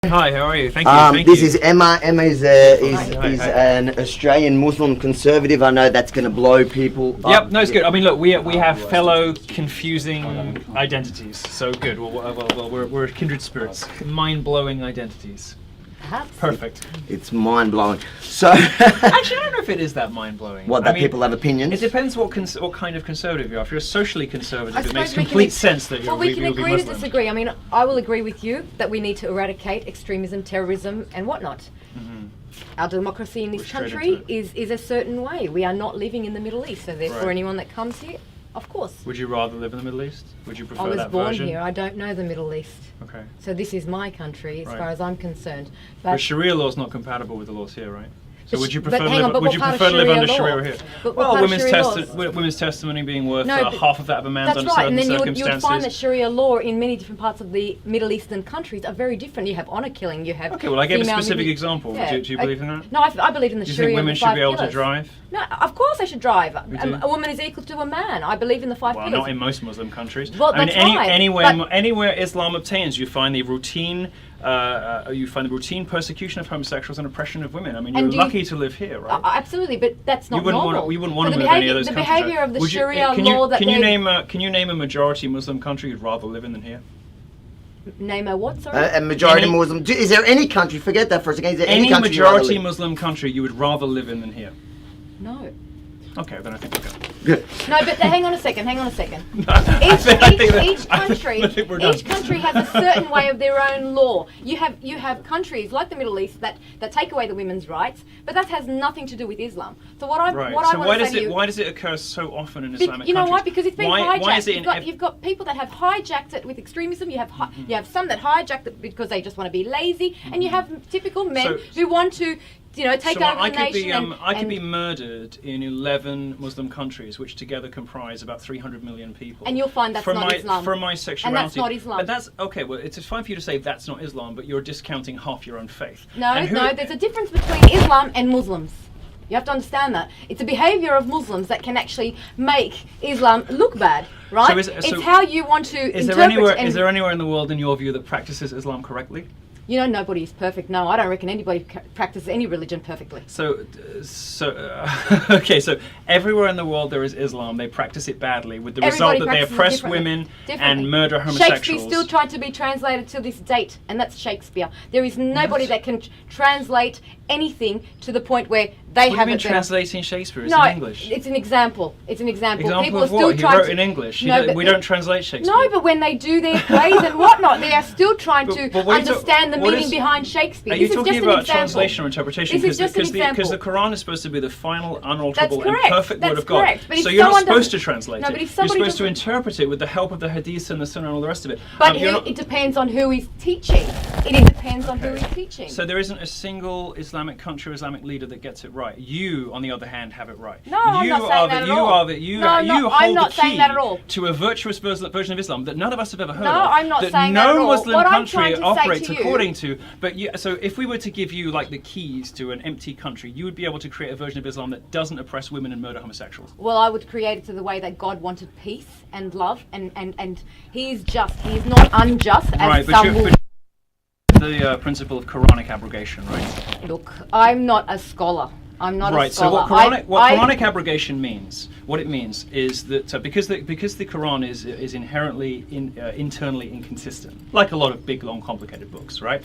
Hi, how are you? Thank This you. is Emma. Emma is Hi. an Australian Muslim conservative. I know that's going to blow people up. Yep, no, it's good. I mean, look, we have fellow confusing identities, so good. Well, we're kindred spirits, mind-blowing identities. Perhaps. Perfect. It's mind-blowing. So, Actually, I don't know if it is that mind-blowing. what, that people have opinions? It depends what kind of conservative you are. If you're a socially conservative, it makes suppose we complete can sense that you'll we can be agree to Muslim. disagree. I mean, I will agree with you that we need to eradicate extremism, terrorism, and whatnot. Our democracy in this Straight country into it. is a certain way. We are not living in the Middle East, so therefore Right. anyone that comes here, of course. Would you rather live in the Middle East? Would you prefer I was that born version? here. I don't know the Middle East. Okay. So this is my country as Right. far as I'm concerned. But Sharia law is not compatible with the laws here, right? So But would you but prefer hang on, but would what you part of prefer to live Sharia under law? Sharia here? But what Well, part of Sharia women's testimony being worth No, but half of that of a man's That's under right, certain and then you would circumstances. find that Sharia law in many different parts of the Middle Eastern countries are very different. You have honour killing, you have. Okay, well, I gave a female specific nudity. example. Yeah, Do you believe in that? No, I believe in the Do you Sharia. think women and the should five be able to pillars. drive? No, of course they should drive. do? A woman is equal to a man. I believe in the five Well, pillars. not in most Muslim countries. Well, I mean, that's right, anywhere Islam obtains, you find the routine persecution of homosexuals and oppression of women. I mean, you're And do you- lucky to live here, right? Absolutely, but that's not You wouldn't normal. want. We wouldn't want So to the move any of those the countries. behaviour of the Would you- Sharia can you, law that can you they- name a majority Muslim country you'd rather live in than here? Name a what? Sorry. A majority Any- Muslim. Is there any country? Forget that for a second. Is there any Any country you'd rather majority live? Muslim country you would rather live in than here? No. Okay, then I think we're good. Good. No, but hang on a second. I think we're done. Each country has a certain way of their own law. You have countries like the Middle East that take away the women's rights, but that has nothing to do with Islam. So Right. what So I want why to does say to it you, why does it occur so often in Islamic you know countries? why? Because it's been hijacked. Why is it in You've got people that have hijacked it with extremism. You have some that hijacked it because they just want to be lazy, and you have typical men So- who want to take So over I the could nation. be I could be murdered in 11 Muslim countries, which together comprise about 300 million people. And you'll find that's from not my, Islam. From my sexuality. And that's not Islam. But that's okay. Well, it's fine for you to say that's not Islam, but you're discounting half your own faith. No, And who- there's a difference between Islam and Muslims. You have to understand that. It's a behaviour of Muslims that can actually make Islam look bad, right? It's how you want to Is interpret is there anywhere in the world, in your view, that practices Islam correctly? Nobody is perfect. No, I don't reckon anybody practices any religion perfectly. Okay, so everywhere in the world there is Islam. They practice it badly, with the result that they practices it oppress differently. women Differently. and murder homosexuals. Shakespeare still tried to be translated to this date, and that's Shakespeare. There is nobody that can translate anything to the point where they What do you haven't mean been. translating Shakespeare? It's No, in English. it's an example. It's an example. Example People of are still what? He trying wrote to, in English. No, but We don't translate Shakespeare. No, but when they do their plays and whatnot, they are still trying to But what are you understand the what meaning is- behind Shakespeare. Are you This is talking just an about example. translation or interpretation? This is just an Because the example. Quran is supposed to be the final, unalterable, That's correct. and perfect That's word of God. correct. But if So you're not someone supposed to doesn't- translate No, it. but if You're somebody supposed to doesn't- interpret it with the help of the Hadith and the Sunnah and all the rest of it. But You're not- it depends on who is teaching. It depends on who is teaching. So there isn't a single Islamic country or Islamic leader that gets it right. You, on the other hand, have it right. No, I'm you not saying are that the, at you all. Are the, you, No, you no, hold I'm not the saying key that at all. to a virtuous version of Islam that none of us have ever heard No, of. I'm not that saying no that at all. Muslim What I'm country trying to say operates to you- according to. But so if we were to give you like the keys to an empty country, you would be able to create a version of Islam that doesn't oppress women and murder homosexuals. Well, I would create it to the way that God wanted peace and love, and He is just. He is not unjust, as Right, some will. the principle of Quranic abrogation, right? Look, I'm not a scholar. I'm not a Right. So scholar. what Quranic abrogation means, what it means is that because the Quran is inherently internally inconsistent, like a lot of big, long, complicated books, right?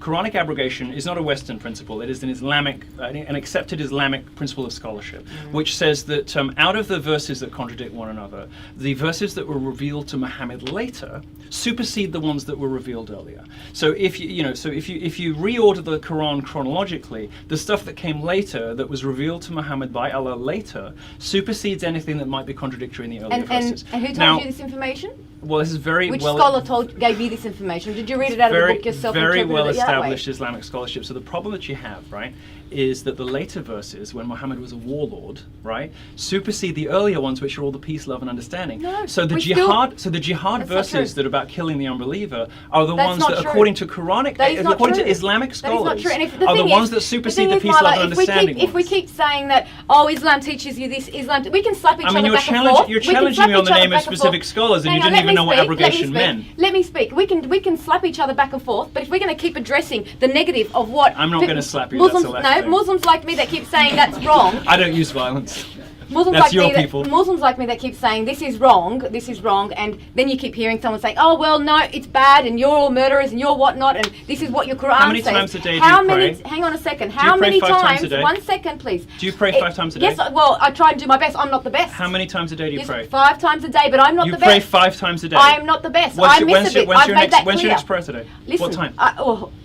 Quranic abrogation is not a Western principle. It is an Islamic, an accepted Islamic principle of scholarship, which says that out of the verses that contradict one another, the verses that were revealed to Muhammad later supersede the ones that were revealed earlier. So if you reorder the Quran chronologically, the stuff that came later, that was revealed to Muhammad by Allah later, supersedes anything that might be contradictory in the earlier verses. And who told Now, you this information? well, this is very Which well. scholar gave you this information? Did you read it out of the book yourself? Very interpreted well it that way? established Islamic scholarship. So the problem that you have, right, is that the later verses, when Muhammad was a warlord, right, supersede the earlier ones, which are all the peace, love, and understanding. No, so the we jihad, still- verses That's not true. that are about killing the unbeliever are the That's ones not that, true. according to Quranic, That is not according true. to Islamic That is scholars, not true. And if are the thing ones is- that supersede the thing is, peace, Milo, love, and understanding if we ones. keep saying that, Islam teaches you this, we can slap each I mean, other you're back and forth. you're We can challenging slap me on each the other name of back and specific forth. scholars, and Hang you on, didn't even know what abrogation meant. Let me speak. We can slap each other back and forth, but if we're going to keep addressing the negative of what I'm not going to slap you. Muslims, that's no, Muslims like me that keep saying that's wrong. I don't use violence. Muslims That's like your me people. Muslims like me that keep saying this is wrong, and then you keep hearing someone saying, oh well, no, it's bad, and you're all murderers, and you're whatnot, and this is what your Quran says. How many times a day do you pray? Hang on a second. How many times? a day? 1 second, please. Do you pray 5 times a day? Yes. Well, I try and do my best. I'm not the best. How many times a day do you pray? 5 times a day, but I'm not the best. You pray 5 times a day. I am not the best. I miss a bit. I've made that clear. When's your next prayer today? Listen, what time?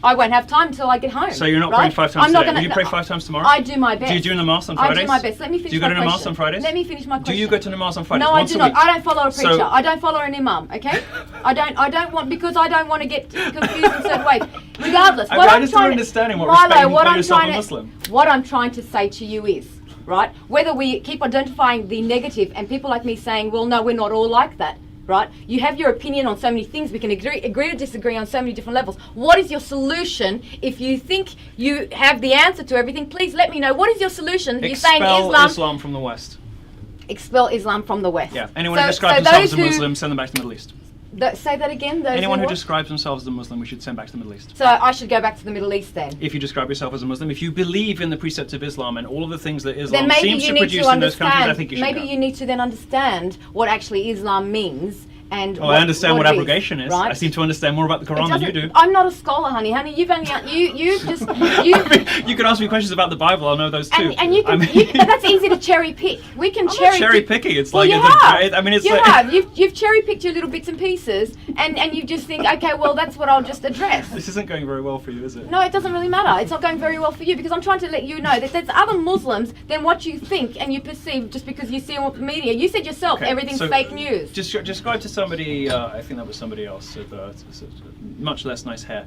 I won't have time until I get home. So you're not right? praying 5 times I'm today. Will you pray 5 times tomorrow? I do my best. Do you do Namaz on Fridays? I do my best. Let me finish my question. Do you go to Namaz on Fridays? Let me finish my question. Do you go to Namaz on Fridays? No, I do not. I don't follow a preacher. So, I don't follow an imam. Okay, I don't want because I don't want to get confused in certain ways. Regardless, what I'm just understanding what respect you call yourself a Muslim. What I'm trying to say to you is, right? Whether we keep identifying the negative and people like me saying, well, no, we're not all like that. Right? You have your opinion on so many things. We can agree to disagree on so many different levels. What is your solution? If you think you have the answer to everything, please let me know. What is your solution? You're saying Islam from the West. Expel Islam from the West. Yeah. Anyone who describes themselves as a Muslim, send them back to the Middle East. Say that again. Anyone who describes themselves as a Muslim, we should send back to the Middle East. So I should go back to the Middle East then. If you describe yourself as a Muslim, if you believe in the precepts of Islam and all of the things that Islam then seems to produce in those countries, I think you should maybe you need to then understand what actually Islam means. And I understand what abrogation is. Right? I seem to understand more about the Quran than you do. I'm not a scholar, honey. You've only you just you. You can ask me questions about the Bible. I'll know those too. And you can. But that's easy to cherry pick. We can cherry picking. It's well, like you have. I mean, it's you like have. You've cherry picked your little bits and pieces, and you just think, okay, well, that's what I'll just address. This isn't going very well for you, is it? No, it doesn't really matter. It's not going very well for you because I'm trying to let you know that there's other Muslims than what you think and you perceive just because you see on the media. You said yourself, everything's fake news. Describe to somebody. I think that was somebody else with much less nice hair.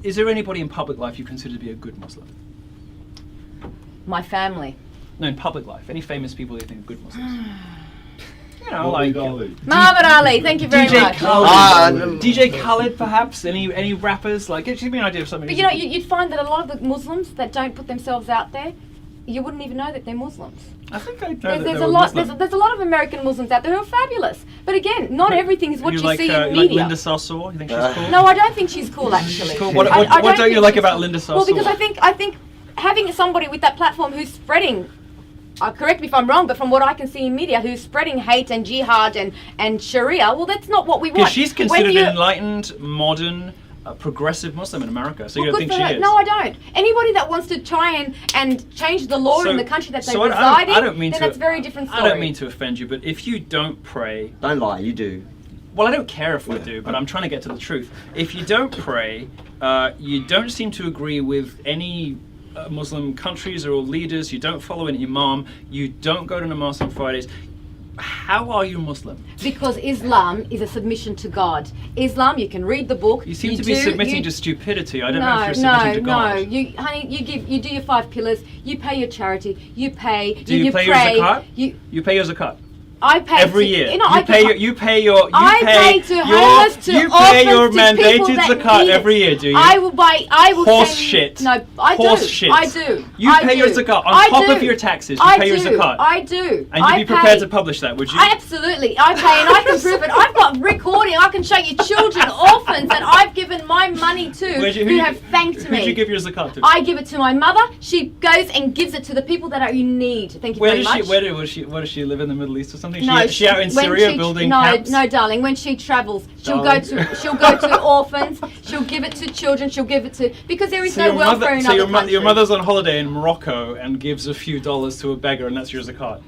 Is there anybody in public life you consider to be a good Muslim? My family. No, in public life. Any famous people you think are good Muslims? You know, like Muhammad Ali. Thank you very much. DJ Khaled, perhaps. Any rappers? Like, give me an idea of something. But you know, you'd find that a lot of the Muslims that don't put themselves out there, you wouldn't even know that they're Muslims. I think I know there's a lot. There's a lot of American Muslims out there who are fabulous. But again, not everything is what you see in media. Like Linda Sarsour? You think she's cool? No, I don't think she's cool. Actually. Cool. What don't you like about Linda Sarsour? Well, because I think having somebody with that platform who's spreading. Correct me if I'm wrong, but from what I can see in media, who's spreading hate and jihad and Sharia, well, that's not what we want. Because she's considered an enlightened, modern, progressive Muslim in America, so you don't think she is? No, I don't. Anybody that wants to try and change the law in the country that they reside in, then that's a very different story. I don't mean to offend you, but if you don't pray... Don't lie, you do. Well, I don't care if we do, but I'm trying to get to the truth. If you don't pray, you don't seem to agree with any... Muslim countries or leaders, you don't follow an imam, you don't go to Namaz on Fridays. How are you Muslim? Because Islam is a submission to God. Islam, you can read the book. You seem to be submitting to stupidity. I don't know if you're submitting to God. No, honey, you do your 5 pillars. You pay your charity. You pay. Do you pay pray, your zakat? You pay your zakat. I pay every year. I pay your mandated zakat every year. Do you? I will horse shit. No, I horse do. Shit. I do. You pay your zakat on top of your taxes. You pay your zakat. I do. And you'd be prepared to publish that, would you? Absolutely. I pay, and I can prove it. I've got recording. I can show you children, orphans that I've given my money to who have thanked me. Who'd you give your zakat to? I give it to my mother. She goes and gives it to the people that are in need. Thank you very much. Where does she live in the Middle East or something? No, she out in Syria building camps? No, darling. When she travels, she'll go to orphans. She'll give it to children. She'll give it to because there is no welfare in other countries. Your mother's on holiday in Morocco and gives a few dollars to a beggar, and that's your zakat.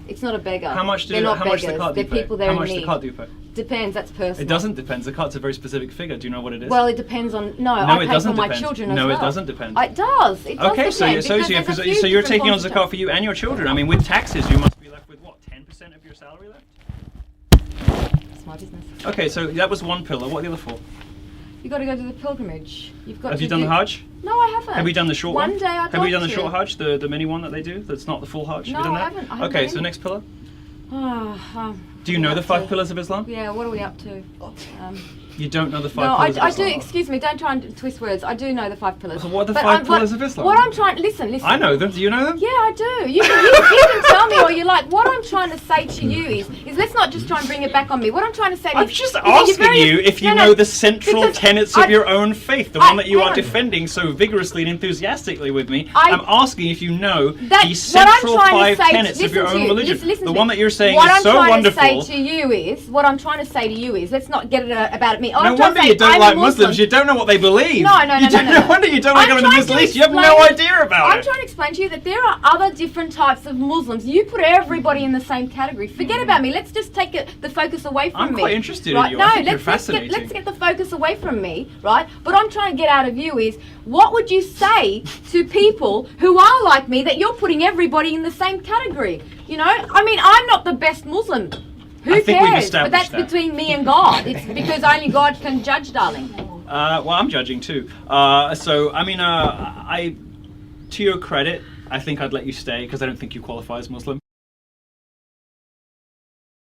It's not a beggar. How much They're not beggars. zakat do you pay? People there how much in need. zakat do you pay? Depends. That's personal. It doesn't depend. Zakat's a very specific figure. Do you know what it is? Well, it depends on. No, I pay for my children as well. No, it doesn't depend. It does. It does okay, depend. So you're taking on zakat for you and your children. I mean, with taxes, you must be left with what, 10% of your salary left? It's my business. Okay, so that was one pillar. What are the other 4? You got to go to the pilgrimage. Have you done the Hajj? No, I haven't. Have you done the short one? One day I'd Have you done the short Hajj, the mini one that they do? That's not the full Hajj. No, Have you done I that? haven't. Okay, so next pillar. Do you know the 5 pillars of Islam? Yeah. What are we up to? You don't know the five No, pillars of I do. Islam? Excuse me. Don't try and twist words. I do know the 5 pillars. So what are the But 5 pillars of Islam? What I'm trying. Listen. I know them. Do you know them? Yeah, I do. You can tell me all you like. What I'm trying to say to you is let's not just try and bring it back on me. What I'm trying to say to I'm you just is that you're asking very- you if you No, know the central because tenets of your own faith, the one that you hang are on. defending so vigorously and enthusiastically with me. I- I'm asking if you know That- the what I'm central trying to 5 say- tenets of your listen to own you, religion. listen The to one me. that you're saying What is I'm so trying wonderful. to say to you is, what I'm trying to say to you is, let's not get it about me. All No I'm trying to wonder say, you don't I'm like Muslim. Muslims. You don't know what they believe. No, no, no, No wonder you don't like them in the trying Middle to East. You have no explain- idea about I'm it. trying to explain to you that there are other different types of Muslims. You put everybody in the same category. Forget about me. Let's just take the focus away from I'm me. quite interested in right? you. No, I think you're let's fascinating. let's get the focus away from me, right? But I'm trying to get out of you is, what would you say to people who are like me that you're putting everybody in the same category? You know, I mean, I'm not the best Muslim. Who I think we've cares? But established that's that. between me and God. It's because only God can judge, darling. Well, I'm judging too. So, I mean, to your credit, I think I'd let you stay because I don't think you qualify as Muslim.